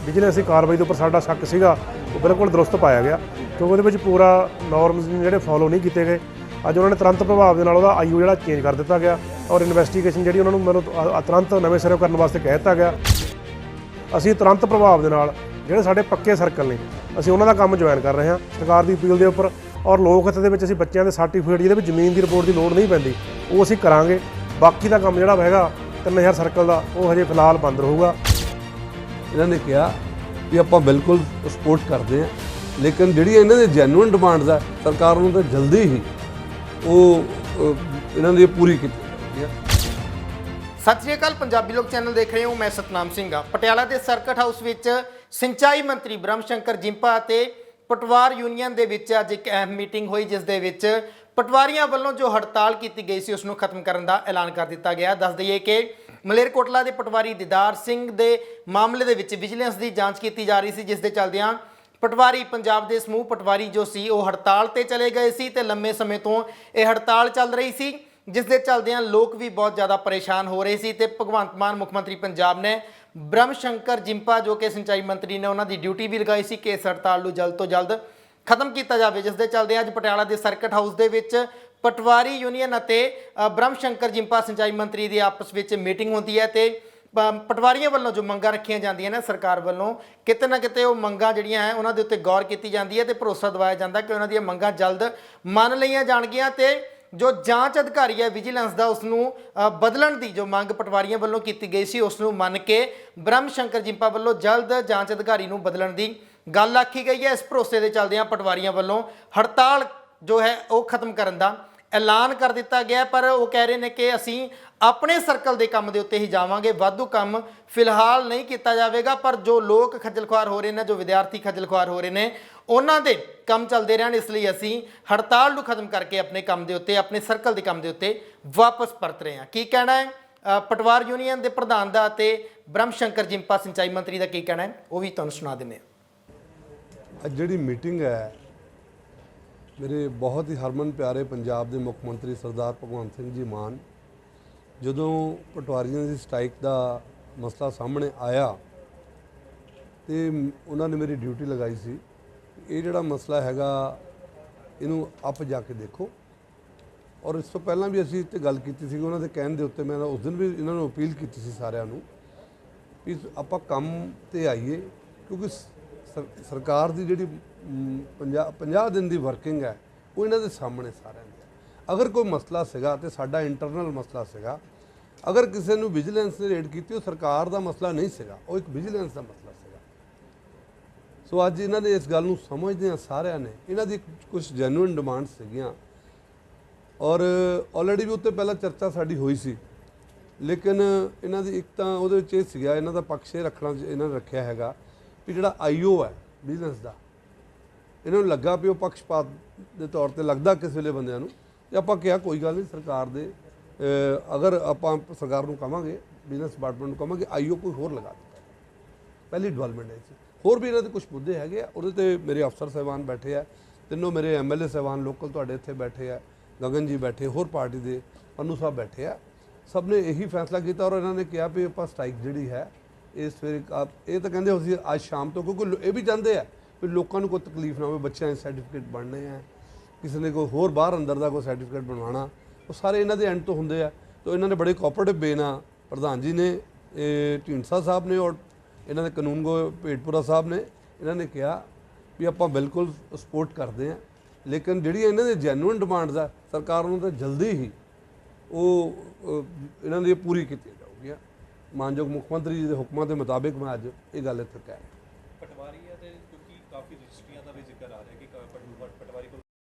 Vigilance ਦੀ ਕਾਰਵਾਈ ਦੇ ਉੱਪਰ ਸਾਡਾ ਸ਼ੱਕ ਸੀਗਾ ਉਹ ਬਿਲਕੁਲ ਦਰੁਸਤ ਪਾਇਆ ਗਿਆ ਕਿਉਂਕਿ ਉਹਦੇ ਵਿੱਚ ਪੂਰਾ ਨੋਰਮਸ ਜਿਹੜੇ ਫੋਲੋ ਨਹੀਂ ਕੀਤੇ ਗਏ। ਅੱਜ ਉਹਨਾਂ ਨੇ ਤੁਰੰਤ ਪ੍ਰਭਾਵ ਦੇ ਨਾਲ ਉਹਦਾ ਆਈਓ ਜਿਹੜਾ ਚੇਂਜ ਕਰ ਦਿੱਤਾ ਗਿਆ ਔਰ ਇਨਵੈਸਟੀਗੇਸ਼ਨ ਜਿਹੜੀ ਉਹਨਾਂ ਨੂੰ ਮੈਨੂੰ ਤੁਰੰਤ ਨਵੇਂ ਸਿਰੋਂ ਕਰਨ ਵਾਸਤੇ ਕਹਿ ਦਿੱਤਾ ਗਿਆ। ਅਸੀਂ ਤੁਰੰਤ ਪ੍ਰਭਾਵ ਦੇ ਨਾਲ ਜਿਹੜੇ ਸਾਡੇ ਪੱਕੇ ਸਰਕਲ ਨੇ ਅਸੀਂ ਉਹਨਾਂ ਦਾ ਕੰਮ ਜੁਆਇਨ ਕਰ ਰਹੇ ਹਾਂ ਸਰਕਾਰ ਦੀ ਅਪੀਲ ਦੇ ਉੱਪਰ। ਔਰ ਲੋਕ ਹਿੱਤ ਦੇ ਵਿੱਚ ਅਸੀਂ ਬੱਚਿਆਂ ਦੇ ਸਰਟੀਫਿਕੇਟ ਜਿਹਦੇ ਵਿੱਚ ਜ਼ਮੀਨ ਦੀ ਰਿਪੋਰਟ ਦੀ ਲੋੜ ਨਹੀਂ ਪੈਂਦੀ ਉਹ ਅਸੀਂ ਕਰਾਂਗੇ। ਬਾਕੀ ਦਾ ਕੰਮ ਜਿਹੜਾ ਹੈਗਾ 3000 ਸਰਕਲ ਦਾ ਉਹ ਹਜੇ ਫਿਲਹਾਲ ਬੰਦ ਰਹੂਗਾ। ਇਹਨਾਂ ਨੇ ਕਿਹਾ ਵੀ ਆਪਾਂ ਬਿਲਕੁਲ ਸਪੋਰਟ ਕਰਦੇ ਹਾਂ, ਲੇਕਿਨ ਜਿਹੜੀਆਂ ਇਹਨਾਂ ਦੇ ਜੈਨੂਇਨ ਡਿਮਾਂਡਸ ਆ ਸਰਕਾਰ ਨੂੰ ਤਾਂ ਜਲਦੀ ਹੀ ਉਹ ਇਹਨਾਂ ਦੀ ਪੂਰੀ ਕੀਤੀ ਜਾਊਗੀ। ਸਤਿ ਸ਼੍ਰੀ ਅਕਾਲ, ਪੰਜਾਬੀ ਲੋਕ ਚੈਨਲ ਦੇਖ ਰਹੇ ਹੋ। ਮੈਂ ਸਤਨਾਮ ਸਿੰਘ ਹਾਂ। ਪਟਿਆਲਾ ਦੇ ਸਰਕਟ ਹਾਊਸ ਵਿੱਚ ਸਿੰਚਾਈ ਮੰਤਰੀ ਬ੍ਰਹਮ ਸ਼ੰਕਰ ਜਿੰਪਾ ਅਤੇ ਪਟਵਾਰ ਯੂਨੀਅਨ ਦੇ ਵਿੱਚ ਅੱਜ ਇੱਕ ਅਹਿਮ ਮੀਟਿੰਗ ਹੋਈ ਜਿਸ ਦੇ ਵਿੱਚ ਪਟਵਾਰੀਆਂ ਵੱਲੋਂ ਜੋ ਹੜਤਾਲ ਕੀਤੀ ਗਈ ਸੀ ਉਸ ਨੂੰ ਖਤਮ ਕਰਨ ਦਾ ਐਲਾਨ ਕਰ ਦਿੱਤਾ ਗਿਆ। ਦੱਸ ਦਈਏ ਕਿ ਮਲੇਰਕੋਟਲਾ ਦੇ ਪਟਵਾਰੀ ਦੀਦਾਰ ਸਿੰਘ ਦੇ ਮਾਮਲੇ ਦੇ ਵਿੱਚ ਵਿਜੀਲੈਂਸ ਦੀ ਜਾਂਚ ਕੀਤੀ ਜਾ ਰਹੀ ਸੀ ਜਿਸ ਦੇ ਚੱਲਦਿਆਂ ਪਟਵਾਰੀ ਪੰਜਾਬ ਦੇ ਸਮੂਹ ਪਟਵਾਰੀ ਜੋ ਸੀ ਉਹ ਹੜਤਾਲ ਤੇ ਚਲੇ ਗਏ ਸੀ ਤੇ ਲੰਮੇ ਸਮੇਂ ਤੋਂ ਇਹ ਹੜਤਾਲ ਚੱਲ ਰਹੀ ਸੀ ਜਿਸ ਦੇ ਚੱਲਦਿਆਂ ਲੋਕ ਵੀ ਬਹੁਤ ਜ਼ਿਆਦਾ ਪਰੇਸ਼ਾਨ ਹੋ ਰਹੇ ਸੀ ਤੇ ਭਗਵੰਤ ਮਾਨ ਮੁੱਖ ਮੰਤਰੀ ਪੰਜਾਬ ਨੇ ਬ੍ਰਹਮ ਸ਼ੰਕਰ ਜਿੰਪਾ ਜੋ ਕਿ ਸਿੰਚਾਈ ਮੰਤਰੀ ਨੇ ਉਹਨਾਂ ਦੀ ਡਿਊਟੀ ਵੀ ਲਗਾਈ ਸੀ ਕਿ ਇਸ ਹੜਤਾਲ ਨੂੰ ਜਲਦ ਤੋਂ ਜਲਦ ਖਤਮ ਕੀਤਾ ਜਾਵੇ। ਜਿਸ ਦੇ ਚੱਲਦੇ ਅੱਜ ਪਟਿਆਲਾ ਦੇ ਸਰਕਟ ਹਾਊਸ ਦੇ ਵਿੱਚ ਪਟਵਾਰੀ ਯੂਨੀਅਨ ਅਤੇ ਬ੍ਰਹਮ ਸ਼ੰਕਰ ਜਿੰਪਾ ਸਿੰਚਾਈ ਮੰਤਰੀ ਦੀ ਆਪਸ ਵਿੱਚ ਮੀਟਿੰਗ ਹੁੰਦੀ ਹੈ ਤੇ ਪਟਵਾਰੀਆਂ ਵੱਲੋਂ ਜੋ ਮੰਗਾਂ ਰੱਖੀਆਂ ਜਾਂਦੀਆਂ ਨੇ ਸਰਕਾਰ ਵੱਲੋਂ ਕਿਤੇ ਨਾ ਕਿਤੇ ਉਹ ਮੰਗਾਂ ਜਿਹੜੀਆਂ ਹੈ ਉਹਨਾਂ ਦੇ ਉੱਤੇ ਗੌਰ ਕੀਤੀ ਜਾਂਦੀ ਹੈ ਤੇ ਭਰੋਸਾ ਦਿਵਾਇਆ ਜਾਂਦਾ ਕਿ ਉਹਨਾਂ ਦੀਆਂ ਮੰਗਾਂ ਜਲਦ ਮੰਨ ਲਈਆਂ ਜਾਣਗੀਆਂ ਤੇ ਜੋ ਜਾਂਚ ਅਧਿਕਾਰੀ ਹੈ ਵਿਜੀਲੈਂਸ ਦਾ ਉਸ ਨੂੰ ਬਦਲਣ ਦੀ ਜੋ ਮੰਗ ਪਟਵਾਰੀਆਂ ਵੱਲੋਂ ਕੀਤੀ ਗਈ ਸੀ ਉਸ ਨੂੰ ਮੰਨ ਕੇ ਬ੍ਰਹਮ ਸ਼ੰਕਰ ਜਿੰਪਾ ਵੱਲੋਂ ਜਲਦ ਜਾਂਚ ਅਧਿਕਾਰੀ ਨੂੰ ਬਦਲਣ ਦੀ ਗੱਲ ਆਖੀ ਗਈ ਹੈ। ਇਸ ਭਰੋਸੇ ਦੇ ਚੱਲਦਿਆਂ ਪਟਵਾਰੀਆਂ ਵੱਲੋਂ ਹੜਤਾਲ ਜੋ ਹੈ ਉਹ ਖਤਮ ਕਰਨ ਦਾ ਐਲਾਨ ਕਰ ਦਿੱਤਾ ਗਿਆ ਪਰ ਉਹ ਕਹਿ ਰਹੇ ਨੇ ਕਿ ਅਸੀਂ ਆਪਣੇ ਸਰਕਲ ਦੇ ਕੰਮ ਦੇ ਉੱਤੇ ਹੀ ਜਾਵਾਂਗੇ, ਵਾਧੂ ਕੰਮ ਫਿਲਹਾਲ ਨਹੀਂ ਕੀਤਾ ਜਾਵੇਗਾ। ਪਰ ਜੋ ਲੋਕ ਖੱਜਲ ਖੁਆਰ ਹੋ ਰਹੇ ਨੇ, ਜੋ ਵਿਦਿਆਰਥੀ ਖੱਜਲ ਖੁਆਰ ਹੋ ਰਹੇ ਨੇ ਉਹਨਾਂ ਦੇ ਕੰਮ ਚੱਲਦੇ ਰਹਿਣ ਇਸ ਲਈ ਅਸੀਂ ਹੜਤਾਲ ਨੂੰ ਖਤਮ ਕਰਕੇ ਆਪਣੇ ਕੰਮ ਦੇ ਉੱਤੇ ਆਪਣੇ ਸਰਕਲ ਦੇ ਕੰਮ ਦੇ ਉੱਤੇ ਵਾਪਸ ਪਰਤ ਰਹੇ ਹਾਂ। ਕੀ ਕਹਿਣਾ ਹੈ ਪਟਵਾਰ ਯੂਨੀਅਨ ਦੇ ਪ੍ਰਧਾਨ ਦਾ ਅਤੇ ਬ੍ਰਹਮ ਸ਼ੰਕਰ ਜਿੰਪਾ ਸਿੰਚਾਈ ਮੰਤਰੀ ਦਾ ਕੀ ਕਹਿਣਾ ਹੈ ਉਹ ਵੀ ਤੁਹਾਨੂੰ ਸੁਣਾ ਦਿੰਦੇ ਹਾਂ। ਅੱਜ ਜਿਹੜੀ ਮੀਟਿੰਗ ਹੈ ਮੇਰੇ ਬਹੁਤ ਹੀ ਹਰਮਨ ਪਿਆਰੇ ਪੰਜਾਬ ਦੇ ਮੁੱਖ ਮੰਤਰੀ ਸਰਦਾਰ ਭਗਵੰਤ ਸਿੰਘ ਜੀ ਮਾਨ ਜਦੋਂ ਪਟਵਾਰੀਆਂ ਦੀ ਸਟ੍ਰਾਈਕ ਦਾ ਮਸਲਾ ਸਾਹਮਣੇ ਆਇਆ ਤੇ ਉਹਨਾਂ ਨੇ ਮੇਰੀ ਡਿਊਟੀ ਲਗਾਈ ਸੀ ਇਹ ਜਿਹੜਾ ਮਸਲਾ ਹੈਗਾ ਇਹਨੂੰ ਆਪ ਜਾ ਕੇ ਦੇਖੋ। ਔਰ ਇਸ ਤੋਂ ਪਹਿਲਾਂ ਵੀ ਅਸੀਂ ਇੱਥੇ ਗੱਲ ਕੀਤੀ ਸੀ ਉਹਨਾਂ ਦੇ ਕਹਿਣ ਦੇ ਉੱਤੇ ਮੈਂ ਉਸ ਦਿਨ ਵੀ ਇਹਨਾਂ ਨੂੰ ਅਪੀਲ ਕੀਤੀ ਸੀ ਸਾਰਿਆਂ ਨੂੰ ਵੀ ਆਪਾਂ ਕੰਮ ਤੇ ਆਈਏ ਕਿਉਂਕਿ ਸਰਕਾਰ ਦੀ ਜਿਹੜੀ 50 ਦਿਨ ਦੀ ਵਰਕਿੰਗ ਹੈ ਉਹ ਇਹਨਾਂ ਦੇ ਸਾਹਮਣੇ ਸਾਰਿਆਂ ਦੇ। ਅਗਰ ਕੋਈ ਮਸਲਾ ਸੀਗਾ ਤੇ ਸਾਡਾ ਇੰਟਰਨਲ ਮਸਲਾ ਸੀਗਾ, ਅਗਰ ਕਿਸੇ ਨੂੰ ਵਿਜੀਲੈਂਸ ਨੇ ਰੇਡ ਕੀਤੀ ਉਹ ਸਰਕਾਰ ਦਾ ਮਸਲਾ ਨਹੀਂ ਸੀਗਾ, ਉਹ ਇੱਕ ਵਿਜੀਲੈਂਸ ਦਾ ਮਸਲਾ ਸੀਗਾ। ਸੋ ਅੱਜ ਇਹਨਾਂ ਨੇ ਇਸ ਗੱਲ ਨੂੰ ਸਮਝਦੇ ਆ ਸਾਰਿਆਂ ਨੇ ਇਹਨਾਂ ਦੀ ਕੁਝ ਜੈਨੂਇਨ ਡਿਮਾਂਡ ਸੀਗੀਆਂ ਔਰ ਆਲਰੇਡੀ ਵੀ ਉੱਤੇ ਪਹਿਲਾਂ ਚਰਚਾ ਸਾਡੀ ਹੋਈ ਸੀ ਲੇਕਿਨ ਇਹਨਾਂ ਦੀ ਇੱਕ ਤਾਂ ਉਹਦੇ ਵਿੱਚ ਇਹ ਸੀਗਾ ਇਹਨਾਂ ਦਾ ਪੱਖ ਇਹ ਰੱਖਣਾ ਇਹਨਾਂ ਨੇ ਰੱਖਿਆ ਹੈਗਾ ਵੀ ਜਿਹੜਾ ਆਈਓ ਹੈ ਬਿਜ਼ਨਸ ਦਾ ਇਹਨਾਂ ਨੂੰ ਲੱਗਾ ਵੀ ਉਹ ਪੱਖਪਾਤ ਦੇ ਤੌਰ ਤੇ ਲੱਗਦਾ ਕਿਸੇ ਵੇਲੇ ਬੰਦਿਆਂ ਨੂੰ ਤੇ ਆਪਾਂ ਕਿਹਾ ਕੋਈ ਗੱਲ ਨਹੀਂ ਸਰਕਾਰ ਦੇ ਅਗਰ ਆਪਾਂ ਸਰਕਾਰ ਨੂੰ ਕਹਾਂਗੇ ਬਿਜ਼ਨਸ ਡਿਪਾਰਟਮੈਂਟ ਨੂੰ ਕਹਾਂਗੇ ਆਈਓ ਕੋਈ ਹੋਰ ਲਗਾ ਦਿੱਤਾ। ਪਹਿਲੀ ਡਿਵੈਲਪਮੈਂਟ ਹੈ ਹੋਰ ਵੀ ਇਹਨਾਂ ਦੇ ਕੁਝ ਮੁੱਦੇ ਹੈਗੇ ਆ ਉਹਦੇ ਤੇ ਮੇਰੇ ਅਫਸਰ ਸਾਹਿਬਾਨ ਬੈਠੇ ਆ ਤਿੰਨੋਂ ਮੇਰੇ ਐਮਐਲਏ ਸਾਹਿਬਾਨ ਲੋਕਲ ਤੁਹਾਡੇ ਇੱਥੇ ਬੈਠੇ ਆ ਗਗਨ ਜੀ ਬੈਠੇ ਹੋਰ ਪਾਰਟੀ ਦੇ ਪੰਨੂ ਸਾਹਿਬ ਬੈਠੇ ਆ ਸਭ ਨੇ ਇਹੀ ਫੈਸਲਾ ਕੀਤਾ ਔਰ ਇਹਨਾਂ ਨੇ ਕਿਹਾ ਵੀ ਆਪਾਂ ਸਟ੍ਰਾਈਕ ਜਿਹੜੀ ਹੈ ਇਹ ਸਵੇਰੇ ਇਹ ਤਾਂ ਕਹਿੰਦੇ ਅਸੀਂ ਅੱਜ ਸ਼ਾਮ ਤੋਂ ਕਿਉਂਕਿ ਇਹ ਵੀ ਚਾਹੁੰਦੇ ਆ ਵੀ ਲੋਕਾਂ ਨੂੰ ਕੋਈ ਤਕਲੀਫ ਨਾ ਹੋਵੇ ਬੱਚਿਆਂ ਦੇ ਸਰਟੀਫਿਕੇਟ ਬਣਨੇ ਆ ਕਿਸੇ ਨੇ ਕੋਈ ਹੋਰ ਬਾਹਰ ਅੰਦਰ ਦਾ ਕੋਈ ਸਰਟੀਫਿਕੇਟ ਬਣਵਾਉਣਾ ਉਹ ਸਾਰੇ ਇਹਨਾਂ ਦੇ ਐਂਡ ਤੋਂ ਹੁੰਦੇ ਆ। ਤਾਂ ਇਹਨਾਂ ਨੇ ਬੜੇ ਕੋਆਪਰੇਟਿਵ ਵੇ ਨਾਲ ਪ੍ਰਧਾਨ ਜੀ ਨੇ ਢੀਂਡਸਾ ਸਾਹਿਬ ਨੇ ਔਰ ਇਹਨਾਂ ਦੇ ਕਾਨੂੰਨ ਗੋ ਭੇਟਪੁਰਾ ਸਾਹਿਬ ਨੇ ਇਹਨਾਂ ਨੇ ਕਿਹਾ ਵੀ ਆਪਾਂ ਬਿਲਕੁਲ ਸਪੋਰਟ ਕਰਦੇ ਹਾਂ ਲੇਕਿਨ ਜਿਹੜੀਆਂ ਇਹਨਾਂ ਦੇ ਜੈਨੂਇਨ ਡਿਮਾਂਡਸ ਆ ਸਰਕਾਰ ਨੂੰ ਤਾਂ ਜਲਦੀ ਹੀ ਉਹ ਇਹਨਾਂ ਦੀ ਪੂਰੀ ਕੀਤੀ ਜਾਊਗੀ। ਮਾਨਯੋਗ ਮੁੱਖ ਮੰਤਰੀ ਜੀ ਦੇ ਹੁਕਮਾਂ ਦੇ ਮੁਤਾਬਿਕ ਮੈਂ ਅੱਜ ਇਹ ਗੱਲ ਇੱਥੇ ਕਹਿ ਰਿਹਾ। ਪਟਵਾਰੀਆਂ ਦੇ ਕਿਉਂਕਿ ਕਾਫੀ ਰਜਿਸਟਰੀਆਂ ਦਾ ਵੀ ਜ਼ਿਕਰ ਆ ਰਿਹਾ ਕਿ ਪਟਵਾਰੀ ਕੋਲ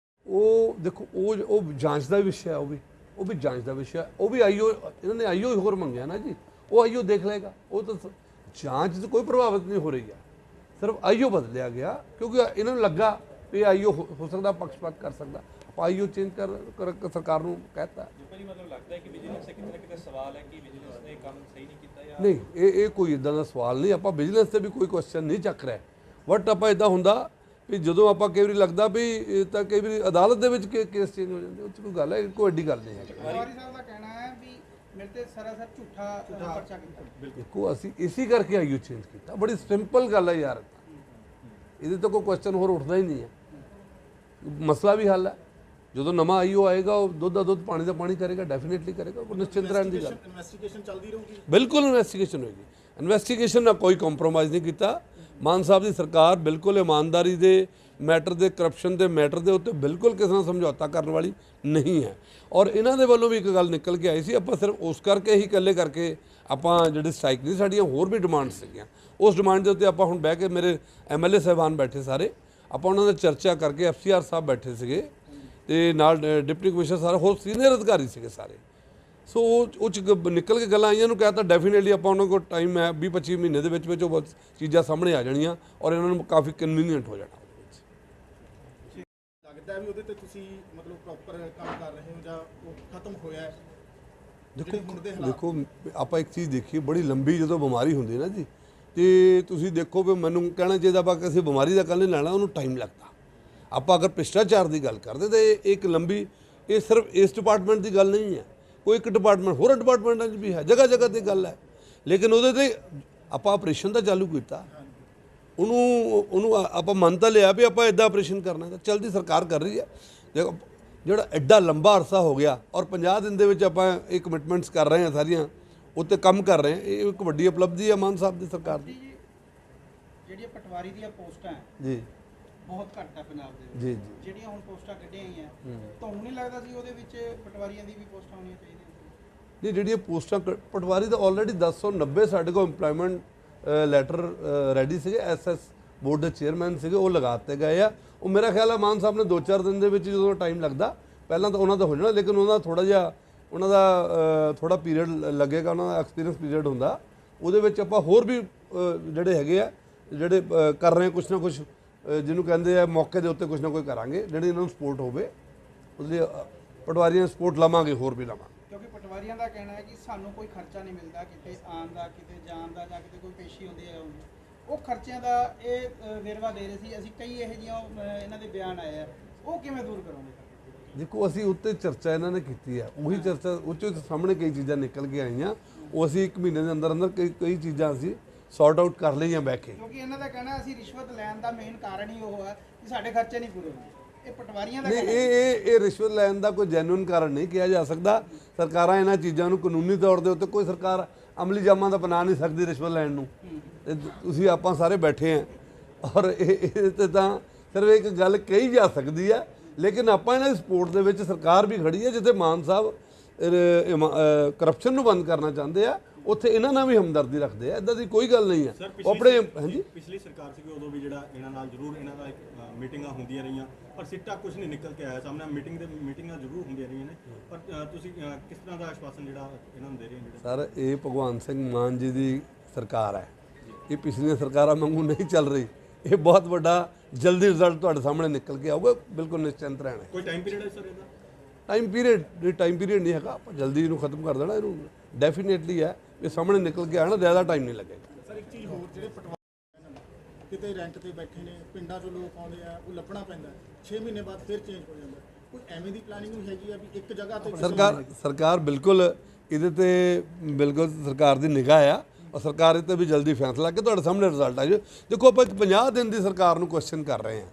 ਉਹ ਦੇਖੋ ਉਹ ਜਾਂਚ ਦਾ ਵਿਸ਼ਾ ਉਹ ਵੀ ਜਾਂਚ ਦਾ ਵਿਸ਼ਾ ਉਹ ਵੀ ਆਈਓ ਇਹਨਾਂ ਨੇ ਆਈਓ ਹੋਰ ਮੰਗਿਆ ਨਾ ਜੀ ਉਹ ਆਈਓ ਦੇਖ ਲਏਗਾ ਉਹ ਤਾਂ ਜਾਂਚ ਤੋਂ ਕੋਈ ਪ੍ਰਭਾਵਿਤ ਨਹੀਂ ਹੋ ਰਹੀ ਹੈ ਸਿਰਫ ਆਈਓ ਬਦਲਿਆ ਗਿਆ ਕਿਉਂਕਿ ਇਹਨਾਂ ਨੂੰ ਲੱਗਾ ਵੀ ਆਈਓ ਹੋ ਸਕਦਾ ਪੱਖਪਾਤ ਕਰ ਸਕਦਾ ਆਈਓ ਚੇਂਜ ਕਰ ਸਰਕਾਰ ਨੂੰ ਕਹਿਤਾ ਜੀ ਮਤਲਬ ਲੱਗਦਾ ਹੈ ਕਿ ਵਿਜੀਲੈਂਸ ਦੇ ਕਿਤੇ ਨਾ ਕਿਤੇ ਸਵਾਲ ਹੈ ਕਿ ਵਿਜੀਲੈਂਸ ਨੇ ਕੰਮ ਸਹੀ ਨਹੀਂ ਕੀਤਾ ਜਾਂ ਨਹੀਂ ਇਹ ਕੋਈ ਇਦਾਂ ਦਾ ਸਵਾਲ ਨਹੀਂ ਆਪਾਂ ਵਿਜੀਲੈਂਸ ਤੇ ਵੀ ਕੋਈ ਕੁਐਸਚਨ ਨਹੀਂ ਚੱਕ ਰਿਹਾ ਬਟ ਆਪਾਂ ਇਦਾਂ ਹੁੰਦਾ ਵੀ ਜਦੋਂ ਆਪਾਂ ਕਈ ਵਾਰੀ ਲੱਗਦਾ ਵੀ ਇਹ ਤਾਂ ਕਈ ਵਾਰੀ ਅਦਾਲਤ ਦੇ ਵਿੱਚ ਕੇਸ ਚੇਂਜ ਹੋ ਜਾਂਦੇ ਉਹ 'ਚ ਕੋਈ ਗੱਲ ਹੈ ਕੋਈ ਐਡੀ ਗੱਲ ਨਹੀਂ ਹੈ। ਪਟਵਾਰੀ ਸਾਹਿਬ ਦਾ ਕਹਿਣਾ ਹੈ ਵੀ ਮੇਰੇ ਤੇ ਸਰਾਸਰ ਝੂਠਾ ਪਰਚਾ ਕੀਤਾ। ਦੇਖੋ ਅਸੀਂ ਇਸੇ ਕਰਕੇ ਆਈਓ ਚੇਂਜ ਕੀਤਾ, ਬੜੀ ਸਿੰਪਲ ਗੱਲ ਹੈ ਯਾਰ, ਇਹਦੇ ਤੋਂ ਕੋਈ ਕੁਐਸਚਨ ਹੋਰ ਉੱਠਦਾ ਹੀ ਨਹੀਂ ਹੈ, ਮਸਲਾ ਵੀ ਹੱਲ ਹੈ। ਜਦੋਂ ਨਵਾਂ ਆਈਓ ਆਏਗਾ ਉਹ ਦੁੱਧ ਦਾ ਦੁੱਧ ਪਾਣੀ ਦਾ ਪਾਣੀ ਕਰੇਗਾ, ਡੈਫੀਨੇਟਲੀ ਕਰੇਗਾ, ਉਹ ਨਿਸ਼ਚਿੰਤ ਰਹਿਣ ਦੀ ਗੱਲ। ਇਨਵੈਸਟੀਗੇਸ਼ਨ ਚੱਲਦੀ ਰਹੂਗੀ, ਬਿਲਕੁਲ ਇਨਵੈਸਟੀਗੇਸ਼ਨ ਹੋਏਗੀ, ਇਨਵੈਸਟੀਗੇਸ਼ਨ ਨਾਲ ਕੋਈ ਕੰਪਰੋਮਾਈਜ਼ ਨਹੀਂ ਕੀਤਾ। ਮਾਨ ਸਾਹਿਬ ਦੀ ਸਰਕਾਰ ਬਿਲਕੁਲ ਇਮਾਨਦਾਰੀ ਦੇ ਮੈਟਰ ਦੇ, ਕਰਪਸ਼ਨ ਦੇ ਮੈਟਰ ਦੇ ਉੱਤੇ ਬਿਲਕੁਲ ਕਿਸੇ ਨਾਲ ਸਮਝੌਤਾ ਕਰਨ ਵਾਲੀ ਨਹੀਂ ਹੈ। ਔਰ ਇਹਨਾਂ ਦੇ ਵੱਲੋਂ ਵੀ ਇੱਕ ਗੱਲ ਨਿਕਲ ਕੇ ਆਈ ਸੀ, ਆਪਾਂ ਸਿਰਫ ਉਸ ਕਰਕੇ ਹੀ ਇਕੱਲੇ ਕਰਕੇ ਆਪਾਂ ਜਿਹੜੇ ਸਟ੍ਰਾਈਕ ਨਹੀਂ, ਸਾਡੀਆਂ ਹੋਰ ਵੀ ਡਿਮਾਂਡਸ ਸੀਗੀਆਂ, ਉਸ ਡਿਮਾਂਡ ਦੇ ਉੱਤੇ ਆਪਾਂ ਹੁਣ ਬਹਿ ਕੇ, ਮੇਰੇ MLA ਸਾਹਿਬਾਨ ਬੈਠੇ ਸਾਰੇ, ਆਪਾਂ ਉਹਨਾਂ ਨਾਲ ਚਰਚਾ ਕਰਕੇ, FCR ਸਾਹਿਬ ਬੈਠੇ ਸੀਗੇ ਤੇ ਨਾਲ ਡਿਪਟੀ ਕਮਿਸ਼ਨਰ ਸਾਰੇ ਹੋਰ ਸੀਨੀਅਰ ਅਧਿਕਾਰੀ ਸੀਗੇ ਸਾਰੇ। ਸੋ ਉਹ 'ਚ ਨਿਕਲ ਕੇ ਗੱਲਾਂ ਆਈਆਂ, ਨੂੰ ਕਹਿਤਾ ਡੈਫੀਨੇਟਲੀ ਆਪਾਂ ਉਹਨਾਂ ਕੋਲ ਟਾਈਮ ਹੈ 20-25 ਮਹੀਨੇ ਦੇ ਵਿੱਚ ਉਹ ਚੀਜ਼ਾਂ ਸਾਹਮਣੇ ਆ ਜਾਣੀਆਂ ਔਰ ਇਹਨਾਂ ਨੂੰ ਕਾਫੀ ਕਨਵੀਨੀਅੰਟ ਹੋ ਜਾਣਾ। ਲੱਗਦਾ ਵੀ ਉਹਦੇ ਤੇ ਤੁਸੀਂ ਮਤਲਬ ਪ੍ਰੋਪਰ ਕੰਮ ਕਰ ਰਹੇ ਹੋ ਜਾਂ ਉਹ ਖਤਮ ਹੋਇਆ ਹੈ? ਦੇਖੋ ਆਪਾਂ ਇੱਕ ਚੀਜ਼ ਦੇਖੀ, ਬੜੀ ਲੰਬੀ ਜਦੋਂ ਬਿਮਾਰੀ ਹੁੰਦੀ ਹੈ ਨਾ ਜੀ, ਤੇ ਤੁਸੀਂ ਦੇਖੋ ਵੀ ਮੈਨੂੰ ਕਹਿਣਾ ਚਾਹੀਦਾ ਆਪਾਂ ਕਿਸੇ ਬਿਮਾਰੀ ਦਾ ਕੱਲ੍ਹ ਨਹੀਂ ਲੈਣਾ, ਉਹਨੂੰ ਟਾਈਮ ਲੱਗਦਾ। ਆਪਾਂ ਅਗਰ ਭ੍ਰਿਸ਼ਟਾਚਾਰ ਦੀ ਗੱਲ ਕਰਦੇ ਤਾਂ ਇਹ ਇੱਕ ਲੰਬੀ, ਇਹ ਸਿਰਫ ਇਸ ਡਿਪਾਰਟਮੈਂਟ ਦੀ ਗੱਲ ਨਹੀਂ ਹੈ, ਕੋਈ ਇੱਕ ਡਿਪਾਰਟਮੈਂਟ ਹੋਰ ਡਿਪਾਰਟਮੈਂਟਾਂ 'ਚ ਵੀ ਹੈ, ਜਗ੍ਹਾ ਜਗ੍ਹਾ ਤੇ ਗੱਲ ਹੈ। ਲੇਕਿਨ ਉਹਦੇ ਤੇ ਆਪਾਂ ਆਪਰੇਸ਼ਨ ਤਾਂ ਚਾਲੂ ਕੀਤਾ, ਉਹਨੂੰ ਆਪਾਂ ਮੰਨ ਤਾਂ ਲਿਆ ਵੀ ਆਪਾਂ ਇੱਦਾਂ ਆਪਰੇਸ਼ਨ ਕਰਨਾ, ਤਾਂ ਚਲਦੀ ਸਰਕਾਰ ਕਰ ਰਹੀ ਹੈ। ਦੇਖੋ ਜਿਹੜਾ ਐਡਾ ਲੰਬਾ ਅਰਸਾ ਹੋ ਗਿਆ ਔਰ 50 ਦਿਨ ਦੇ ਵਿੱਚ ਆਪਾਂ ਇਹ ਕਮਿਟਮੈਂਟਸ ਕਰ ਰਹੇ ਹਾਂ, ਸਾਰੀਆਂ ਉੱਤੇ ਕੰਮ ਕਰ ਰਹੇ ਹਾਂ, ਇਹ ਇੱਕ ਵੱਡੀ ਉਪਲਬਧੀ ਹੈ ਮਾਨ ਸਾਹਿਬ ਦੀ ਸਰਕਾਰ ਦੀ। ਜਿਹੜੀਆਂ ਪਟਵਾਰੀ ਦੀਆਂ ਪੋਸਟਾਂ ਹੈ ਜੀ ਬਹੁਤ ਘੱਟ ਹੈ ਪੰਜਾਬ ਦੇ ਵਿੱਚ, ਜੀ ਜੀ, ਜਿਹੜੀਆਂ ਹੁਣ ਪੋਸਟਾਂ ਕੱਢੀਆਂ ਗਈਆਂ, ਤੁਹਾਨੂੰ ਨਹੀਂ ਲੱਗਦਾ ਸੀ ਉਹਦੇ ਵਿੱਚ ਪਟਵਾਰੀਆਂ ਦੀ ਵੀ ਪੋਸਟਾਂ ਹੋਣੀਆਂ ਚਾਹੀਦੀਆਂ? ਜੀ ਜਿਹੜੀਆਂ ਪੋਸਟਾਂ ਪਟਵਾਰੀ ਦਾ ਆਲਰੇਡੀ 1090 ਸਾਡੇ ਕੋਲ ਇੰਪਲੋਇਮੈਂਟ ਲੈਟਰ ਰੈਡੀ ਸੀਗੇ, SS ਬੋਰਡ ਦੇ ਚੇਅਰਮੈਨ ਸੀਗੇ, ਉਹ ਲਗਾ ਦਿੱਤੇ ਗਏ ਆ। ਉਹ ਮੇਰਾ ਖਿਆਲ ਹੈ ਮਾਨ ਸਾਹਿਬ ਨੇ 2-4 ਦਿਨ ਦੇ ਵਿੱਚ ਜਦੋਂ ਟਾਈਮ ਲੱਗਦਾ, ਪਹਿਲਾਂ ਤਾਂ ਉਹਨਾਂ ਦਾ ਹੋ ਜਾਣਾ, ਲੇਕਿਨ ਉਹਨਾਂ ਦਾ ਥੋੜ੍ਹਾ ਜਿਹਾ ਥੋੜਾ ਪੀਰੀਅਡ ਲੱਗੇਗਾ, ਉਹਨਾਂ ਦਾ ਐਕਸਪੀਰੀਅੰਸ ਪੀਰੀਅਡ ਹੁੰਦਾ, ਉਹਦੇ ਵਿੱਚ ਆਪਾਂ ਹੋਰ ਵੀ ਜਿਹੜੇ ਹੈਗੇ ਆ, ਜਿਹੜੇ ਕਰ ਰਹੇ ਕੁਛ ਨਾ ਕੁਛ, ਜਿਹਨੂੰ ਕਹਿੰਦੇ ਆ ਮੌਕੇ ਦੇ ਉੱਤੇ ਕੁਛ ਨਾ ਕੋਈ ਕਰਾਂਗੇ, ਜਿਹੜੀ ਇਹਨਾਂ ਨੂੰ ਸਪੋਰਟ ਹੋਵੇ, ਉਹਦੇ ਪਟਵਾਰੀਆਂ ਨੂੰ ਸਪੋਰਟ ਲਵਾਂਗੇ, ਹੋਰ ਵੀ ਲਵਾਂਗੇ। ਕਿਉਂਕਿ ਪਟਵਾਰੀਆਂ ਦਾ ਕਹਿਣਾ ਹੈ ਕਿ ਸਾਨੂੰ ਕੋਈ ਖਰਚਾ ਨਹੀਂ ਮਿਲਦਾ ਕਿਤੇ ਆਉਣ ਦਾ, ਕਿਤੇ ਜਾਣ ਦਾ, ਜਾਂ ਕਿਤੇ ਕੋਈ ਪੇਸ਼ੀ ਹੁੰਦੀ ਹੈ, ਉਹ ਖਰਚਿਆਂ ਦਾ ਇਹ ਵੇਰਵਾ ਦੇ ਰਹੇ ਸੀ। ਅਸੀਂ ਕਈ ਇਹੋ ਜਿਹੀਆਂ ਇਹਨਾਂ ਦੇ ਬਿਆਨ ਆਏ ਆ, ਉਹ ਕਿਵੇਂ ਦੂਰ ਕਰੋਗੇ? ਦੇਖੋ ਅਸੀਂ ਉੱਤੇ ਚਰਚਾ ਇਹਨਾਂ ਨੇ ਕੀਤੀ ਹੈ, ਉਹੀ ਚਰਚਾ ਉੱਚੇ ਸਾਹਮਣੇ ਕਈ ਚੀਜ਼ਾਂ ਨਿਕਲ ਕੇ ਆਈਆਂ, ਉਹ ਅਸੀਂ 1 ਮਹੀਨੇ ਦੇ ਅੰਦਰ ਅੰਦਰ ਕਈ ਚੀਜ਼ਾਂ ਅਸੀਂ ਸੌਰਟ ਆਊਟ ਕਰ ਲਈਆਂ ਬਹਿ ਕੇ। ਕਿਉਂਕਿ ਇਹਨਾਂ ਦਾ ਕਹਿਣਾ ਅਸੀਂ ਰਿਸ਼ਵਤ ਲੈਣ ਦਾ ਮੇਨ ਕਾਰਨ ਹੀ ਉਹ ਹੈ ਕਿ ਸਾਡੇ ਖਰਚੇ ਨਹੀਂ ਪੂਰੇ ਹੁੰਦੇ। ਇਹ ਪਟਵਾਰੀਆਂ ਦਾ ਨਹੀਂ, ਇਹ ਰਿਸ਼ਵਤ ਲੈਣ ਦਾ ਕੋਈ ਜੈਨੂਇਨ ਕਾਰਨ ਨਹੀਂ ਕਿਹਾ ਜਾ ਸਕਦਾ। ਸਰਕਾਰਾਂ ਇਹਨਾਂ ਚੀਜ਼ਾਂ ਨੂੰ ਕਾਨੂੰਨੀ ਤੌਰ ਦੇ ਉੱਤੇ, ਕੋਈ ਸਰਕਾਰ ਅਮਲੀ ਜਾਮਾਂ ਦਾ ਬਣਾ ਨਹੀਂ ਸਕਦੀ ਰਿਸ਼ਵਤ ਲੈਣ ਨੂੰ। ਤੁਸੀਂ ਆਪਾਂ ਸਾਰੇ ਬੈਠੇ ਆ ਔਰ ਇਹ ਤੇ ਤਾਂ ਸਿਰਫ ਇੱਕ ਗੱਲ ਕਹੀ ਜਾ ਸਕਦੀ ਹੈ, ਲੇਕਿਨ ਆਪਾਂ ਇਹਨਾਂ ਦੀ ਸਪੋਰਟ ਦੇ ਵਿੱਚ ਸਰਕਾਰ ਵੀ ਖੜੀ ਹੈ। ਜਿੱਥੇ ਮਾਨ ਸਾਹਿਬ ਕਰਪਸ਼ਨ ਨੂੰ ਬੰਦ ਕਰਨਾ ਚਾਹੁੰਦੇ ਆ, ਉੱਥੇ ਇਹਨਾਂ ਨਾਲ ਵੀ ਹਮਦਰਦੀ ਰੱਖਦੇ ਆ, ਇਦਾਂ ਦੀ ਕੋਈ ਗੱਲ ਨਹੀਂ ਹੈ। ਉਹ ਆਪਣੇ ਹਾਂਜੀ ਪਿਛਲੀ ਸਰਕਾਰ ਸੀਗੀ ਉਦੋਂ ਵੀ ਜਿਹੜਾ ਇਹਨਾਂ ਨਾਲ ਜ਼ਰੂਰ ਇਹਨਾਂ ਦਾ ਮੀਟਿੰਗਾਂ ਹੁੰਦੀਆਂ ਰਹੀਆਂ, ਪਰ ਸਿੱਟਾ ਕੁਝ ਨਹੀਂ ਨਿਕਲ ਕੇ ਆਇਆ ਸਾਹਮਣੇ। ਮੀਟਿੰਗਾਂ ਜ਼ਰੂਰ ਹੁੰਦੀਆਂ ਰਹੀਆਂ ਨੇ, ਪਰ ਤੁਸੀਂ ਕਿਸ ਤਰ੍ਹਾਂ ਦਾ ਆਸ਼ਵਾਸਨ ਜਿਹੜਾ ਇਹਨਾਂ ਨੂੰ ਦੇ ਰਹੇ ਹੋ? ਸਰ ਇਹ ਭਗਵੰਤ ਸਿੰਘ ਮਾਨ ਜੀ ਦੀ ਸਰਕਾਰ ਹੈ, ਇਹ ਪਿਛਲੀਆਂ ਸਰਕਾਰਾਂ ਵਾਂਗੂ ਨਹੀਂ ਚੱਲ ਰਹੀ। ਇਹ ਬਹੁਤ ਵੱਡਾ ਜਲਦੀ ਰਿਜ਼ਲਟ ਤੁਹਾਡੇ ਸਾਹਮਣੇ ਨਿਕਲ ਕੇ ਆਊਗਾ, ਬਿਲਕੁਲ ਨਿਸ਼ਚਿੰਤ ਰਹਿਣਾ। ਕੋਈ ਟਾਈਮ ਪੀਰੀਅਡ ਹੈ ਸਰ ਇਹਦਾ? ਟਾਈਮ ਪੀਰੀਅਡ ਨਹੀਂ ਹੈਗਾ, ਆਪਾਂ ਜਲਦੀ ਇਹਨੂੰ ਖਤਮ ਕਰ ਦੇਣਾ। ਇਹਨੂੰ ਡੈਫੀਨੇਟਲੀ ਹੈ ਇਹ ਸਾਹਮਣੇ ਨਿਕਲ ਕੇ ਆਣਾ, ਜ਼ਿਆਦਾ ਟਾਈਮ ਨਹੀਂ ਲੱਗੇਗਾ। ਸਰ ਇੱਕ ਚੀਜ਼ ਹੋਰ, ਜਿਹੜੇ ਪਟਵਾਰੀ ਕਿਤੇ ਰੈਂਕ ਤੇ ਬੈਠੇ ਨੇ, ਪਿੰਡਾਂ ਚੋਂ ਲੋਕ ਆਉਂਦੇ ਆ, ਉਹ ਲੱਭਣਾ ਪੈਂਦਾ, 6 ਮਹੀਨੇ ਬਾਅਦ ਫਿਰ ਚੇਂਜ ਹੋ ਜਾਂਦਾ, ਕੋਈ ਐਵੇਂ ਦੀ ਪਲਾਨਿੰਗ ਨਹੀਂ ਹੈਗੀ ਆ ਵੀ ਇੱਕ ਜਗ੍ਹਾ ਤੇ? ਸਰਕਾਰ ਬਿਲਕੁਲ ਇਹਦੇ ਤੇ ਬਿਲਕੁਲ ਸਰਕਾਰ ਦੀ ਨਿਗਾਹ ਆ, ਔਰ ਸਰਕਾਰ ਇਹ 'ਤੇ ਵੀ ਜਲਦੀ ਫੈਸਲਾ ਕਿ ਤੁਹਾਡੇ ਸਾਹਮਣੇ ਰਿਜ਼ਲਟ ਆ ਜਾਵੇ। ਦੇਖੋ ਆਪਾਂ 50 ਦਿਨ ਦੀ ਸਰਕਾਰ ਨੂੰ ਕੁਐਸਚਨ ਕਰ ਰਹੇ ਹਾਂ,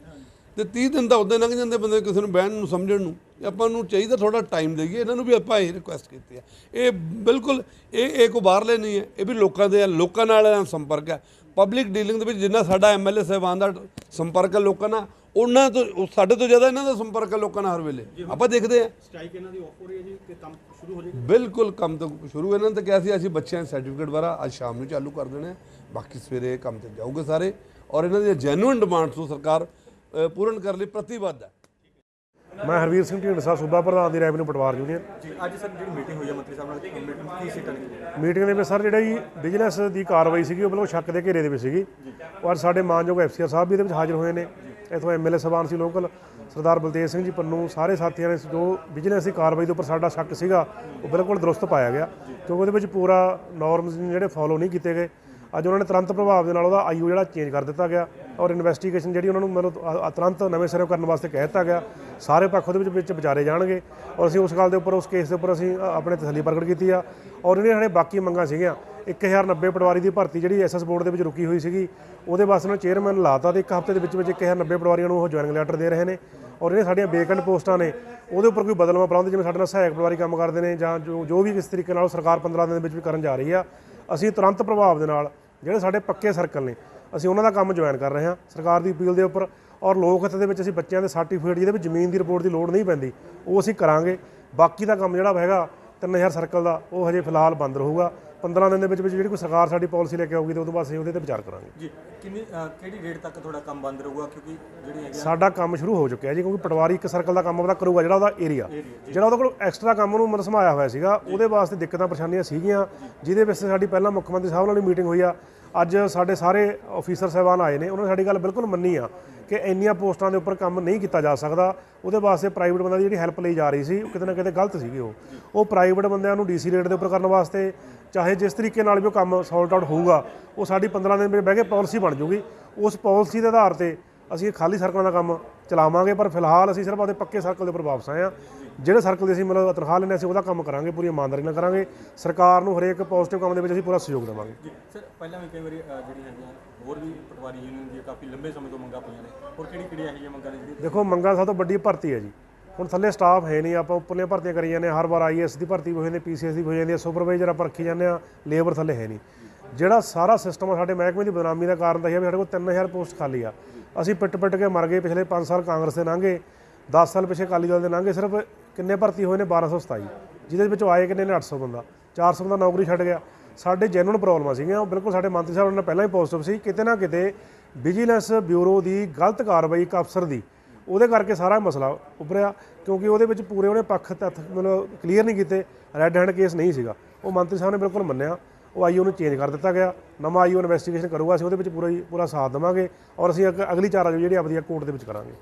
ਤੇ 30 ਦਿਨ ਤਾਂ ਉੱਦਾਂ ਲੰਘ ਜਾਂਦੇ ਬੰਦੇ ਕਿਸੇ ਨੂੰ ਬਹਿਣ ਨੂੰ, ਸਮਝਣ ਨੂੰ। ਆਪਾਂ ਨੂੰ ਚਾਹੀਦਾ ਥੋੜਾ ਟਾਈਮ ਦੇਈਏ ਇਹਨਾਂ ਨੂੰ ਵੀ। ਆਪਾਂ ਇਹ ਰਿਕੁਐਸਟ ਕੀਤੀ ਹੈ, ਇਹ ਬਿਲਕੁਲ ਇਹ ਕੋਈ ਬਾਹਰਲੇ ਨਹੀਂ ਹੈ, ਇਹ ਵੀ ਲੋਕਾਂ ਦੇ, ਲੋਕਾਂ ਨਾਲ ਸੰਪਰਕ ਹੈ। ਪਬਲਿਕ ਡੀਲਿੰਗ ਦੇ ਵਿੱਚ ਜਿੰਨਾ ਸਾਡਾ MLA ਸਾਹਿਬਾਨ ਦਾ ਸੰਪਰਕ ਹੈ ਲੋਕਾਂ ਨਾਲ, ਉਹਨਾਂ ਤੋਂ ਸਾਡੇ ਤੋਂ ਜ਼ਿਆਦਾ ਇਹਨਾਂ ਦਾ ਸੰਪਰਕ ਹੈ ਲੋਕਾਂ ਨਾਲ ਹਰ ਵੇਲੇ। ਆਪਾਂ ਦੇਖਦੇ ਹਾਂ ਸਟ੍ਰਾਈਕ ਇਹਨਾਂ ਦੀ ਆਫ ਹੋ ਰਹੀ ਹੈ ਜੀ, ਕਿ ਕੰਮ ਸ਼ੁਰੂ ਹੋ ਜਾਏਗਾ? ਬਿਲਕੁਲ ਕੰਮ ਤਾਂ ਸ਼ੁਰੂ ਇਹਨਾਂ ਨੇ ਤਾਂ ਕਿਹਾ ਸੀ ਅਸੀਂ ਬੱਚਿਆਂ ਦੇ ਸਰਟੀਫਿਕੇਟ ਵਾਰਾ ਅੱਜ ਸ਼ਾਮ ਨੂੰ ਚਾਲੂ ਕਰ ਦੇਣੇ, ਬਾਕੀ ਸਵੇਰੇ ਕੰਮ ਤੇ ਜਾਊਗੇ ਸਾਰੇ। ਔਰ ਇਹਨਾਂ ਦੀਆਂ ਜੈਨੂਇਨ ਡਿਮਾਂਡਸ ਨੂੰ ਸਰਕਾਰ ਪੂਰਨ ਕਰਨ ਲਈ ਪ੍ਰਤੀਬੱਧ ਹੈ। ਮੈਂ ਹਰਵੀਰ ਸਿੰਘ ਢੀਂਡਸਾ, ਸੂਬਾ ਪ੍ਰਧਾਨ ਦੀ ਰੈਵਨਿਊ ਪਟਵਾਰ ਯੂਨੀਅਨ। ਜੀ ਅੱਜ ਸਰ ਜਿਹੜੀ ਮੀਟਿੰਗ ਹੋਈ ਹੈ ਮੰਤਰੀ ਸਾਹਿਬ ਨਾਲ, ਮੀਟਿੰਗ ਕੀ ਸੀ? ਮੀਟਿੰਗ ਦੇ ਵਿੱਚ ਸਰ ਜਿਹੜਾ ਜੀ ਬਿਜ਼ਨਸ ਦੀ ਕਾਰਵਾਈ ਸੀਗੀ ਉਹ ਬਿਲਕੁਲ ਸ਼ੱਕ ਦੇ ਘੇਰੇ ਦੇ ਵਿੱਚ ਸੀਗੀ, ਔਰ ਸਾਡੇ ਮਾਨਯੋਗ FCR ਸਾਹਿਬ ਵੀ ਇਹਦੇ ਵਿੱਚ ਹਾਜ਼ਰ ਹੋਏ ਨੇ। ਇੱਥੋਂ MLA ਸਾਹਿਬਾਨ ਸੀ ਲੋਕਲ, ਸਰਦਾਰ ਬਲਤੇਜ ਸਿੰਘ ਜੀ ਪੰਨੂ, ਸਾਰੇ ਸਾਥੀਆਂ ਨੇ ਜੋ ਬਿਜ਼ਨਸ ਦੀ ਕਾਰਵਾਈ ਦੇ ਉੱਪਰ ਸਾਡਾ ਸ਼ੱਕ ਸੀਗਾ ਉਹ ਬਿਲਕੁਲ ਦਰੁਸਤ ਪਾਇਆ ਗਿਆ, ਕਿਉਂਕਿ ਉਹਦੇ ਵਿੱਚ ਪੂਰਾ ਨੋਰਮਸ ਜਿਹੜੇ ਫੋਲੋ ਨਹੀਂ ਕੀਤੇ ਗਏ। ਅੱਜ ਉਹਨਾਂ ਨੇ ਤੁਰੰਤ ਪ੍ਰਭਾਵ ਦੇ ਨਾਲ ਉਹਦਾ ਆਈਓ ਜਿਹੜਾ ਚੇਂਜ ਕਰ ਦਿੱਤਾ ਗਿਆ ਔਰ ਇਨਵੈਸਟੀਗੇਸ਼ਨ ਜਿਹੜੀ ਉਹਨਾਂ ਨੂੰ ਮਤਲਬ ਤੁਰੰਤ ਨਵੇਂ ਸਿਰੋਂ ਕਰਨ ਵਾਸਤੇ ਕਹਿ ਦਿੱਤਾ ਗਿਆ। ਸਾਰੇ ਪੱਖ ਉਹਦੇ ਵਿੱਚ ਵਿਚਾਰੇ ਜਾਣਗੇ ਔਰ ਅਸੀਂ ਉਸ ਗੱਲ ਦੇ ਉੱਪਰ ਉਸ ਕੇਸ ਦੇ ਉੱਪਰ ਅਸੀਂ ਆਪਣੇ ਤਸੱਲੀ ਪ੍ਰਗਟ ਕੀਤੀ ਆ। ਔਰ ਜਿਹੜੀਆਂ ਸਾਡੇ ਬਾਕੀ ਮੰਗਾਂ ਸੀਗੀਆਂ 1090 ਪਟਵਾਰੀ ਦੀ ਭਰਤੀ ਜਿਹੜੀ ਐਸਐਸ ਬੋਰਡ ਦੇ ਵਿੱਚ ਰੁਕੀ ਹੋਈ ਸੀਗੀ ਉਹਦੇ ਵਾਸਤੇ ਉਹਨਾਂ ਚੇਅਰਮੈਨ ਲਾਤਾ ਤੇ 1 ਹਫ਼ਤੇ ਦੇ ਵਿੱਚ 1090 ਪਟਵਾਰੀਆਂ ਨੂੰ ਉਹ ਜੁਆਇਨਿੰਗ ਲੈਟਰ ਦੇ ਰਹੇ ਨੇ। ਔਰ ਜਿਹੜੀਆਂ ਸਾਡੀਆਂ ਬੇਕੰਡ ਪੋਸਟਾਂ ਨੇ ਉਹਦੇ ਉੱਪਰ ਕੋਈ ਬਦਲਵਾਂ ਪ੍ਰਬੰਧ ਜਿਵੇਂ ਸਾਡੇ ਨਾਲ ਸਹਾਇਕ ਪਟਵਾਰੀ ਕੰਮ ਕਰਦੇ ਨੇ ਜਾਂ ਜੋ ਵੀ ਕਿਸ ਤਰੀਕੇ ਨਾਲ ਸਰਕਾਰ 15 ਦਿਨ ਦੇ ਵਿੱਚ ਵੀ ਕਰਨ ਜਾ ਰਹੀ ਆ, ਅਸੀਂ ਤੁਰੰਤ ਪ੍ਰਭਾਵ ਦੇ ਨਾਲ ਜਿਹੜੇ ਸਾਡੇ ਪੱਕੇ ਸਰਕਲ ਨੇ ਅਸੀਂ ਉਹਨਾਂ ਦਾ ਕੰਮ ਜੁਆਇਨ ਕਰ ਰਹੇ ਹਾਂ ਸਰਕਾਰ ਦੀ ਅਪੀਲ ਦੇ ਉੱਪਰ। ਔਰ ਲੋਕ ਹਿੱਤ ਦੇ ਵਿੱਚ ਅਸੀਂ ਬੱਚਿਆਂ ਦੇ ਸਰਟੀਫਿਕੇਟ ਜਿਹਦੇ ਵਿੱਚ ਜ਼ਮੀਨ ਦੀ ਰਿਪੋਰਟ ਦੀ ਲੋੜ ਨਹੀਂ ਪੈਂਦੀ ਉਹ ਅਸੀਂ ਕਰਾਂਗੇ। ਬਾਕੀ ਦਾ ਕੰਮ ਜਿਹੜਾ ਹੈਗਾ 3000 ਸਰਕਲ ਦਾ ਉਹ ਹਜੇ ਫਿਲਹਾਲ ਬੰਦ ਰਹੂਗਾ। 15 ਦਿਨ ਦੇ ਵਿੱਚ ਜਿਹੜੀ ਕੋਈ ਸਰਕਾਰ ਸਾਡੀ ਪਾਲਿਸੀ ਲੈ ਕੇ ਆਊਗੀ ਤੇ ਉਦੋਂ ਬਾਅਦ ਅਸੀਂ ਉਹਦੇ ਤੇ ਵਿਚਾਰ ਕਰਾਂਗੇ ਜੀ। ਕਿਹੜੀ ਡੇਟ ਤੱਕ ਤੁਹਾਡਾ ਕੰਮ ਬੰਦ ਰਹੂਗਾ? ਕਿਉਂਕਿ ਜਿਹੜੀ ਹੈਗੀ ਸਾਡਾ ਕੰਮ ਸ਼ੁਰੂ ਹੋ ਚੁੱਕਿਆ ਜੀ, ਕਿਉਂਕਿ ਪਟਵਾਰੀ ਇੱਕ ਸਰਕਲ ਦਾ ਕੰਮ ਉਹਦਾ ਕਰੂਗਾ ਜਿਹੜਾ ਉਹਦਾ ਏਰੀਆ ਜਿਹੜਾ ਉਹਦੇ ਕੋਲ ਐਕਸਟਰਾ ਕੰਮ ਉਹਨੂੰ ਮਤਲਬ ਸਮਾਇਆ ਹੋਇਆ ਸੀਗਾ ਉਹਦੇ ਵਾਸਤੇ ਦਿੱਕਤਾਂ ਪਰੇਸ਼ਾਨੀਆਂ ਸੀਗੀਆਂ ਜਿਹਦੇ ਵਿੱਚ ਸਾਡੀ ਪਹਿਲਾਂ ਮੁੱਖ ਮੰਤਰੀ ਸਾਹਿਬ ਨਾਲ ਵੀ ਮੀਟਿੰਗ ਹੋਈ ਆ। ਅੱਜ ਸਾਡੇ ਸਾਰੇ ਅਫੀਸਰ ਸਾਹਿਬਾਨ ਆਏ ਨੇ, ਉਹਨਾਂ ਨੇ ਸਾਡੀ ਗੱਲ ਬਿਲਕੁਲ ਮੰਨੀ ਆ ਕਿ ਇੰਨੀਆਂ ਪੋਸਟਾਂ ਦੇ ਉੱਪਰ ਕੰਮ ਨਹੀਂ ਕੀਤਾ ਜਾ ਸਕਦਾ। ਉਹਦੇ ਵਾਸਤੇ ਪ੍ਰਾਈਵੇਟ ਬੰਦਿਆਂ ਦੀ ਜਿਹੜੀ ਹੈਲਪ ਲਈ ਜਾ ਰਹੀ ਸੀ ਉਹ ਕਿਤੇ ਨਾ ਕਿਤੇ ਗਲਤ ਸੀਗੀ। ਉਹ ਪ੍ਰਾਈਵੇਟ ਬੰਦਿਆਂ ਨੂੰ ਡੀਸੀ ਰੇਟ ਦੇ ਉੱਪਰ ਕਰਨ ਵਾਸਤੇ ਚਾਹੇ ਜਿਸ ਤਰੀਕੇ ਨਾਲ ਵੀ ਉਹ ਕੰਮ ਸੌਲਟ ਆਊਟ ਹੋਊਗਾ ਉਹ ਸਾਡੀ 15 ਦਿਨ ਵਿੱਚ ਬਹਿ ਕੇ ਪਾਲਿਸੀ ਬਣ ਜੂਗੀ। ਉਸ ਪਾਲਿਸੀ ਦੇ ਆਧਾਰ ਤੇ ਅਸੀਂ ਖਾਲੀ ਸਰਕਲਾਂ ਦਾ ਕੰਮ ਚਲਾਵਾਂਗੇ। ਪਰ ਫਿਲਹਾਲ ਅਸੀਂ ਸਿਰਫ ਆਪਦੇ ਪੱਕੇ ਸਰਕਲ ਦੇ ਉੱਪਰ ਵਾਪਸ ਆਏ ਹਾਂ। ਜਿਹੜੇ ਸਰਕਲ ਦੀ ਅਸੀਂ ਮਤਲਬ ਤਨਖਾਹ ਲੈਂਦੇ ਅਸੀਂ ਉਹਦਾ ਕੰਮ ਕਰਾਂਗੇ, ਪੂਰੀ ਇਮਾਨਦਾਰੀ ਨਾਲ ਕਰਾਂਗੇ। ਸਰਕਾਰ ਨੂੰ ਹਰੇਕ ਪੋਜ਼ਿਟਿਵ ਕੰਮ ਦੇ ਵਿੱਚ ਅਸੀਂ ਪੂਰਾ ਸਹਿਯੋਗ ਦੇਵਾਂਗੇ। ਜੀ ਸਰ, ਪਹਿਲਾਂ ਵੀ ਕਈ ਵਾਰੀ ਜਿਹੜੀ ਹੈਗੀਆਂ ਹੋਰ ਵੀ ਪਟਵਾਰੀ ਯੂਨੀਅਨ ਦੀਆਂ ਕਾਫੀ ਲੰਬੇ ਸਮੇਂ ਤੋਂ ਮੰਗਾਂ ਪਈਆਂ ਨੇ, ਹੋਰ ਕਿਹੜੀ ਇਹੋ ਜਿਹੀਆਂ ਮੰਗਾਂ ਨੇ ਜਿਹੜੀ? ਦੇਖੋ ਮੰਗਾਂ ਸਭ ਤੋਂ ਵੱਡੀ ਭਰਤੀ ਹੈ ਜੀ। ਹੁਣ ਥੱਲੇ ਸਟਾਫ ਹੈ ਨਹੀਂ, ਆਪਾਂ ਉੱਪਰਲੀਆਂ ਭਰਤੀਆਂ ਕਰੀ ਜਾਂਦੇ ਹਾਂ। ਹਰ ਵਾਰ ਆਈਐਸ ਦੀ ਭਰਤੀ ਹੋ ਜਾਂਦੀ, ਪੀਸੀਐਸ ਦੀ ਹੋ ਜਾਂਦੀ ਹੈ, ਸੁਪਰਵਾਈਜ਼ਰ ਆਪਾਂ ਰੱਖੀ ਜਾਂਦੇ ਹਾਂ, ਲੇਬਰ ਥੱਲੇ ਹੈ ਨਹੀਂ। ਜਿਹੜਾ ਸਾਰਾ ਸਿਸਟਮ ਆ ਸਾਡੇ ਮਹਿਕਮੇ ਦੀ ਬਦਨਾਮੀ ਦਾ ਕਾਰਨ ਤਾਂ ਇਹ ਹੈ ਵੀ ਸਾਡੇ ਕੋਲ 3000 ਪੋਸਟ ਖਾਲੀ ਆ। ਅਸੀਂ ਪਿੱਟ ਕੇ ਮਰ ਗਏ। ਪਿਛਲੇ 5 ਸਾਲ ਕਾਂਗਰਸ ਦੇ ਲੰਘੇ, 10 ਸਾਲ ਪਿੱਛੇ ਅਕਾਲੀ ਦਲ ਦੇ ਲੰਘੇ। ਸਿਰਫ ਕਿੰਨੇ ਭਰਤੀ ਹੋਏ ਨੇ? 1227, ਜਿਹਦੇ ਵਿੱਚੋਂ ਆਏ ਕਿੰਨੇ ਨੇ? 800 ਬੰਦਾ। 400 ਬੰਦਾ ਨੌਕਰੀ ਛੱਡ ਗਿਆ। ਸਾਡੇ ਜੈਨੂਅਨ ਪ੍ਰੋਬਲਮਾਂ ਸੀਗੀਆਂ, ਉਹ ਬਿਲਕੁਲ ਸਾਡੇ ਮੰਤਰੀ ਸਾਹਿਬ ਨਾਲ ਪਹਿਲਾਂ ਹੀ ਪੋਜ਼ਿਟਿਵ ਸੀ। ਕਿਤੇ ਨਾ ਕਿਤੇ ਵਿਜੀਲੈਂਸ ਬਿਊਰੋ ਦੀ ਗਲਤ ਕਾਰਵਾਈ ਇੱਕ ਅਫਸਰ ਦੀ, ਉਹਦੇ ਕਰਕੇ ਸਾਰਾ ਮਸਲਾ ਉੱਭਰਿਆ। ਕਿਉਂਕਿ ਉਹਦੇ ਵਿੱਚ ਪੂਰੇ ਉਹਨੇ ਪੱਖ ਤੱਥ ਮਤਲਬ ਕਲੀਅਰ ਨਹੀਂ ਕੀਤੇ। ਰੈੱਡ ਹੈਂਡ ਕੇਸ ਨਹੀਂ ਸੀਗਾ, ਉਹ ਮੰਤਰੀ ਸਾਹਿਬ ਨੇ ਬਿਲਕੁਲ ਮੰਨਿਆ। ਉਹ ਆਈਓ ਨੂੰ ਚੇਂਜ ਕਰ ਦਿੱਤਾ ਗਿਆ, ਨਵਾਂ ਆਈਓ ਇਨਵੈਸਟੀਗੇਸ਼ਨ ਕਰੂਗਾ। ਅਸੀਂ ਉਹਦੇ ਵਿੱਚ ਪੂਰਾ ਸਾਥ ਦੇਵਾਂਗੇ ਔਰ ਅਸੀਂ ਅਗਲੀ ਚਾਰਾਜੋਈ ਜਿਹੜੀ ਆਪਦੀ ਕੋਰਟ ਦੇ ਵਿੱਚ ਕਰਾਂਗੇ।